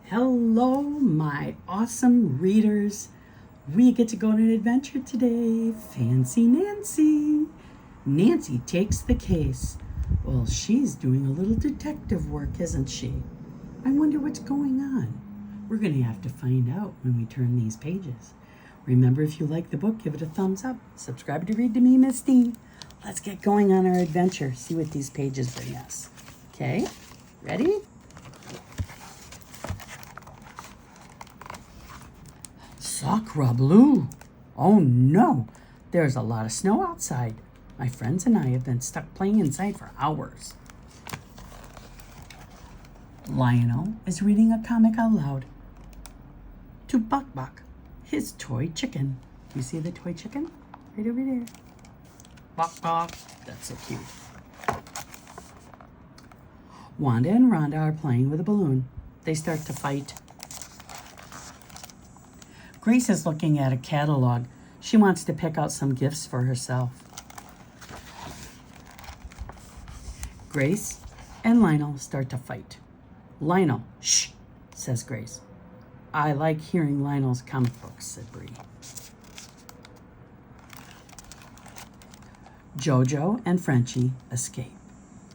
Hello, my awesome readers. We get to go on an adventure today. Fancy Nancy. Nancy takes the case. Well, she's doing a little detective work, isn't she? I wonder what's going on. We're going to have to find out when we turn these pages. Remember, if you like the book, give it a thumbs up. Subscribe to Read to Me, Miss D. Let's get going on our adventure. See what these pages bring us. Okay, ready? Sacre bleu! Oh no, there's a lot of snow outside. My friends and I have been stuck playing inside for hours. Lionel is reading a comic out loud to Buck Buck, his toy chicken. You see the toy chicken? Right over there. Buck Buck. That's so cute. Wanda and Rhonda are playing with a balloon. They start to fight. Grace is looking at a catalog. She wants to pick out some gifts for herself. Grace and Lionel start to fight. Lionel, shh, says Grace. I like hearing Lionel's comic books, said Bree. Jojo and Frenchie escape.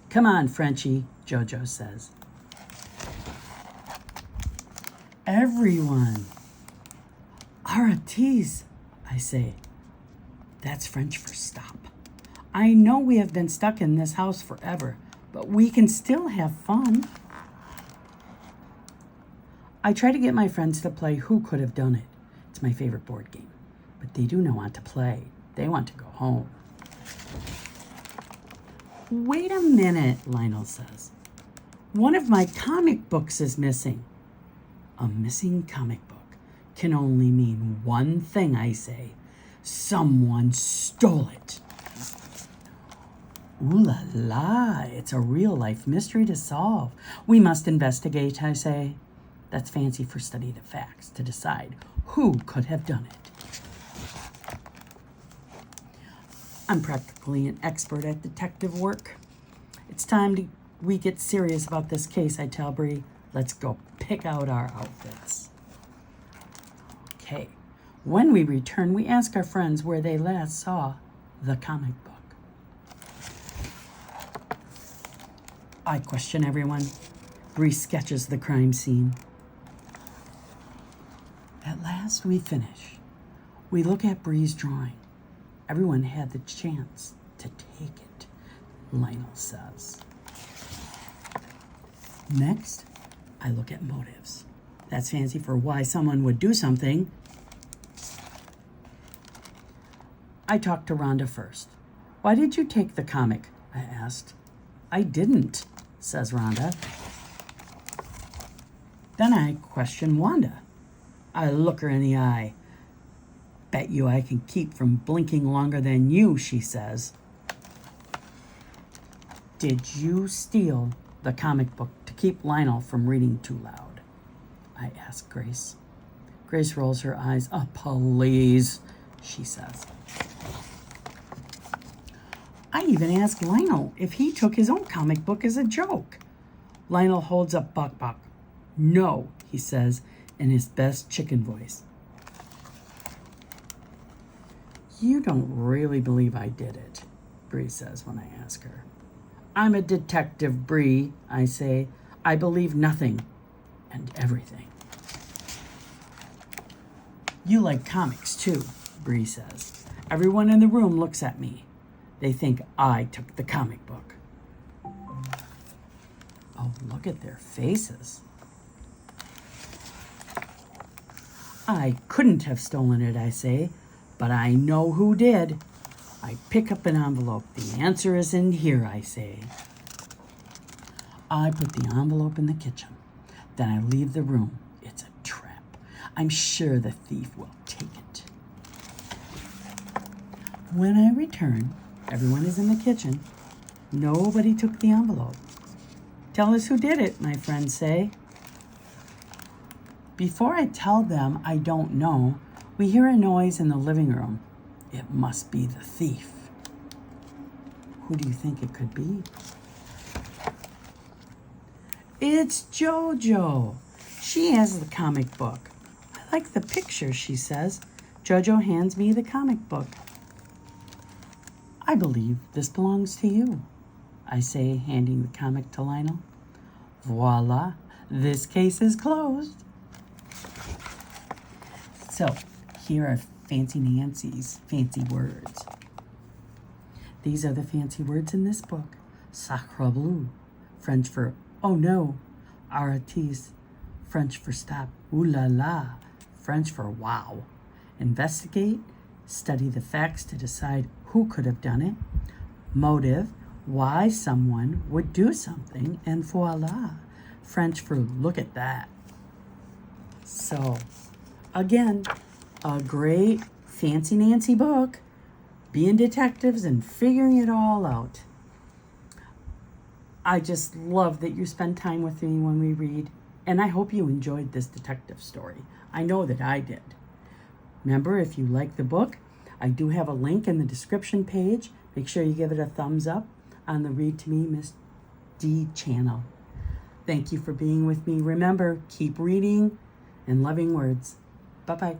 Come on, Frenchie, Jojo says. Everyone. Arrêtez, I say. That's French for stop. I know we have been stuck in this house forever, but we can still have fun. I try to get my friends to play Who Could Have Done It. It's my favorite board game, but they do not want to play. They want to go home. Wait a minute, Lionel says. One of my comic books is missing. A missing comic book can only mean one thing, I say. Someone stole it. Ooh la la, it's a real-life mystery to solve. We must investigate, I say. That's fancy for study the facts to decide who could have done it. I'm practically an expert at detective work. It's time we get serious about this case, I tell Bree. Let's go pick out our outfits. Okay, when we return, we ask our friends where they last saw the comic book. I question everyone. Bree sketches the crime scene. At last we finish. We look at Bree's drawing. Everyone had the chance to take it, Lionel says. Next, I look at motives. That's fancy for why someone would do something. I talked to Rhonda first. Why did you take the comic? I asked. I didn't, says Rhonda. Then I question Wanda. I look her in the eye. Bet you I can keep from blinking longer than you, she says. Did you steal the comic book to keep Lionel from reading too loud? I ask Grace. Grace rolls her eyes. Oh, please, she says. I even asked Lionel if he took his own comic book as a joke. Lionel holds up Buck Buck. No, he says in his best chicken voice. You don't really believe I did it, Bree says when I ask her. I'm a detective, Bree, I say. I believe nothing and everything. You like comics too, Bree says. Everyone in the room looks at me. They think I took the comic book. Oh, look at their faces. I couldn't have stolen it, I say, but I know who did. I pick up an envelope. The answer is in here, I say. I put the envelope in the kitchen. Then I leave the room. It's a trap. I'm sure the thief will take it. When I return, everyone is in the kitchen. Nobody took the envelope. Tell us who did it, my friends say. Before I tell them I don't know, we hear a noise in the living room. It must be the thief. Who do you think it could be? It's Jojo. She has the comic book. I like the picture, she says. Jojo hands me the comic book. I believe this belongs to you, I say, handing the comic to Lionel. Voila, this case is closed. So, here are Fancy Nancy's fancy words. These are the fancy words in this book. Sacre bleu, French for oh no. Artiste, French for stop. Ooh la la, French for wow. Investigate, study the facts to decide who could have done it. Motive, why someone would do something. And voila, French for look at that. So, again, a great Fancy Nancy book, being detectives and figuring it all out. I just love that you spend time with me when we read, and I hope you enjoyed this detective story. I know that I did. Remember, if you like the book, I do have a link in the description page. Make sure you give it a thumbs up on the Read to Me Miss D channel. Thank you for being with me. Remember, keep reading and loving words. Bye-bye.